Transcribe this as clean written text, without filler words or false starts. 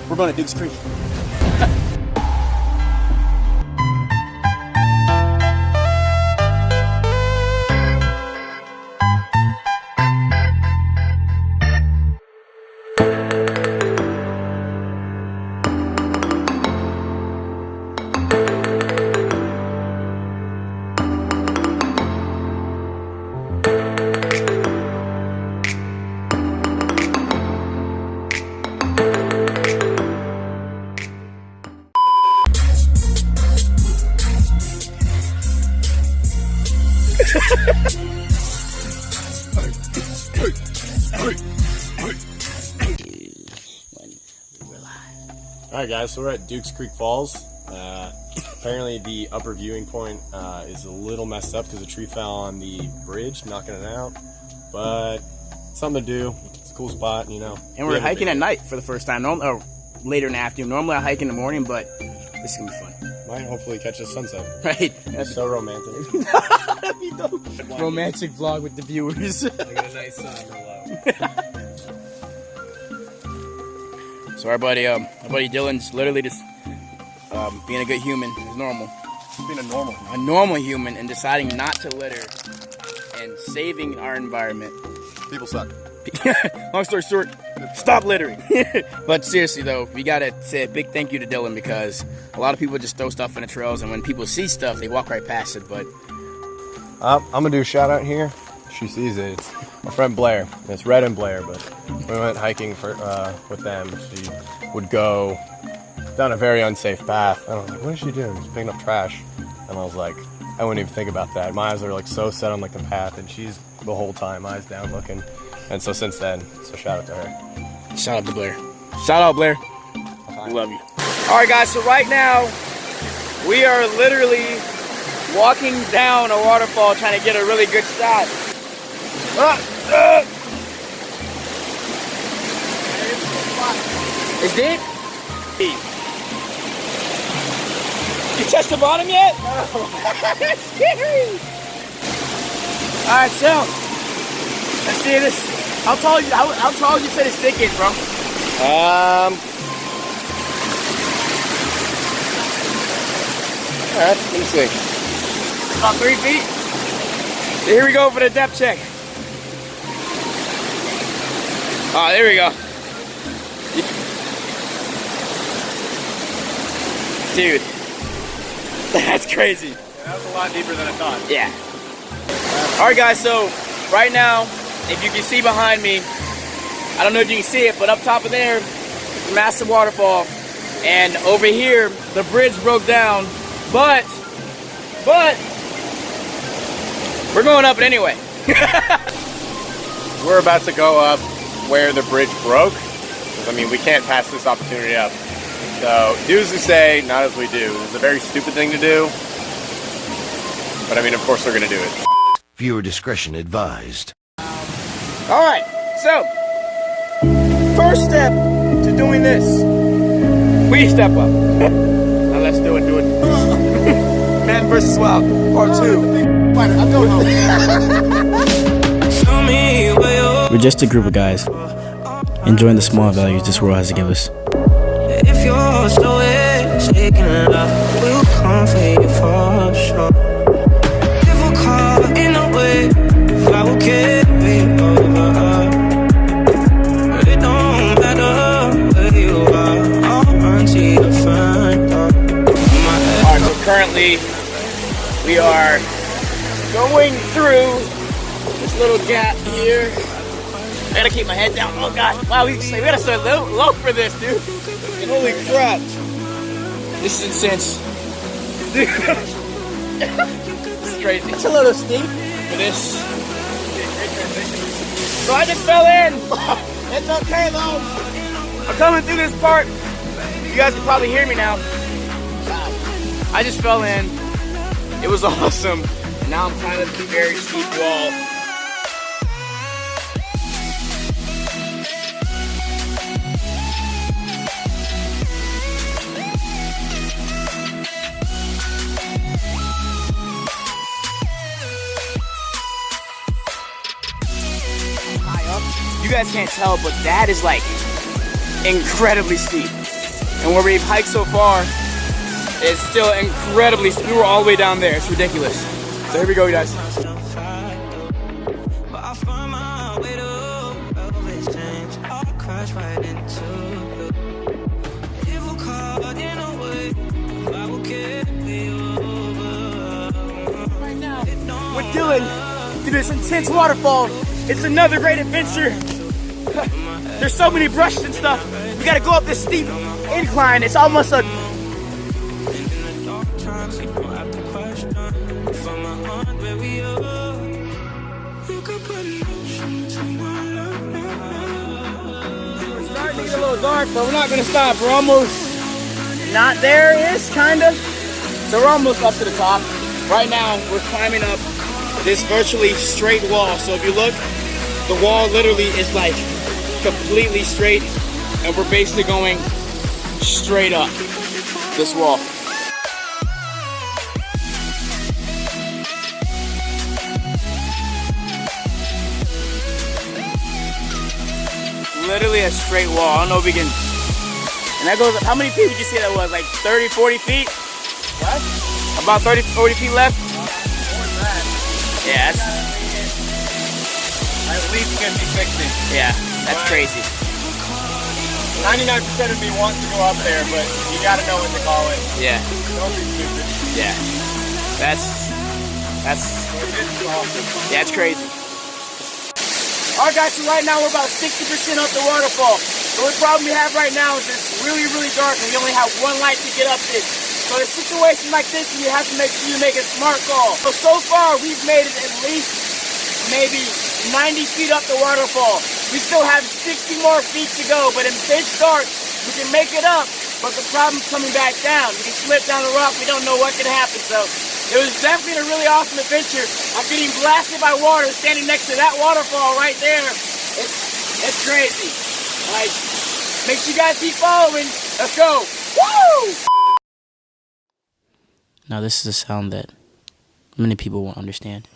We're going to Duke's Creek. Alright guys, so we're at Duke's Creek Falls. Apparently the upper viewing point is a little messed up because a tree fell on the bridge, knocking it out. But something to do. It's a cool spot, you know. And we're hiking at night for the first time, or later in the afternoon. Normally I hike in the morning, but this is going to be fun. Might hopefully catch a sunset. Right. That's so romantic. That'd be dope. Romantic vlog with the viewers. Look at a nice below. So our buddy Dylan's literally just being a good human, as normal. Being a normal human, and deciding not to litter and saving our environment. People suck. Long story short, stop littering. But seriously though, we gotta say a big thank you to Dylan, because a lot of people just throw stuff in the trails, and when people see stuff, they walk right past it. But I'm gonna do a shout out here. She sees it. It's my friend Blair. It's Red and Blair, but we went hiking with them. She would go down a very unsafe path. And I was like, what is she doing? She's picking up trash. And I was like, I wouldn't even think about that. My eyes are like so set on like the path, and she's the whole time eyes down looking. And so since then, so shout out to her. Shout out to Blair. Shout out Blair. We love you. All right, guys. So right now, we are literally walking down a waterfall, trying to get a really good shot. It's deep? Deep. You touched the bottom yet? No. That's scary. All right, so let's see this. How tall you say this stick is, bro? All right, let me see. About 3 feet. So here we go for the depth check. Oh, there we go. Dude, that's crazy. Yeah, that was a lot deeper than I thought. Yeah. All right, guys, so right now, if you can see behind me, I don't know if you can see it, but up top of there, it's a massive waterfall. And over here, the bridge broke down, but we're going up it anyway. We're about to go up where the bridge broke. I mean, we can't pass this opportunity up. So, do as we say, not as we do. It's a very stupid thing to do. But I mean, of course we're going to do it. Viewer discretion advised. Alright, so, first step to doing this, we step up. Now let's do it. Man versus Wild, part 2. I'm going home. We're just a group of guys, enjoying the small values this world has to give us. If you're still shaking love, we'll come for you for sure. If we're caught in a way, I will carry over. It don't matter where you are, I'll run to your front door. Alright, so currently we are going through this little gap here. I gotta keep my head down. Oh god, wow, we gotta start low for this, dude. And holy crap, this is intense. Dude, this is crazy. It's a little steep for this. So I just fell in. It's okay though. I'm coming through this part. You guys can probably hear me now. I just fell in. It was awesome. And now I'm climbing the very steep wall. You guys can't tell, but that is like incredibly steep. And where we've hiked so far is still incredibly steep. We were all the way down there. It's ridiculous. So here we go, you guys. Right now, we're doing this intense waterfall. It's another great adventure. There's so many brushes and stuff. We gotta go up this steep incline. It's almost a... We're starting to get a little dark, but we're not gonna stop. We're almost not there-ish, kinda. So we're almost up to the top. Right now, we're climbing up this virtually straight wall. So if you look, the wall literally is like completely straight, and we're basically going straight up this wall. Literally a straight wall. I don't know if we can... And that goes up... How many feet did you say that was? Like 30, 40 feet? What? About 30, 40 feet left? Yeah, that's... At least 50, 60. Yeah, that's crazy. 99% of me wants to go up there, but you gotta know what to call it. Yeah. Don't be stupid. Yeah. That's awesome. yeah, it's crazy. Alright guys, so right now we're about 60% up the waterfall. The only problem we have right now is it's really, really dark and we only have one light to get up this. So in situations like this, you have to make sure you make a smart call. So far, we've made it at least maybe 90 feet up the waterfall. We still have 60 more feet to go, but in pitch dark, we can make it up, but the problem's coming back down. We can slip down the rock, we don't know what can happen. So it was definitely a really awesome adventure. I'm getting blasted by water standing next to that waterfall right there. It's crazy. Like, make sure you guys keep following. Let's go. Woo! Now this is a sound that many people won't understand.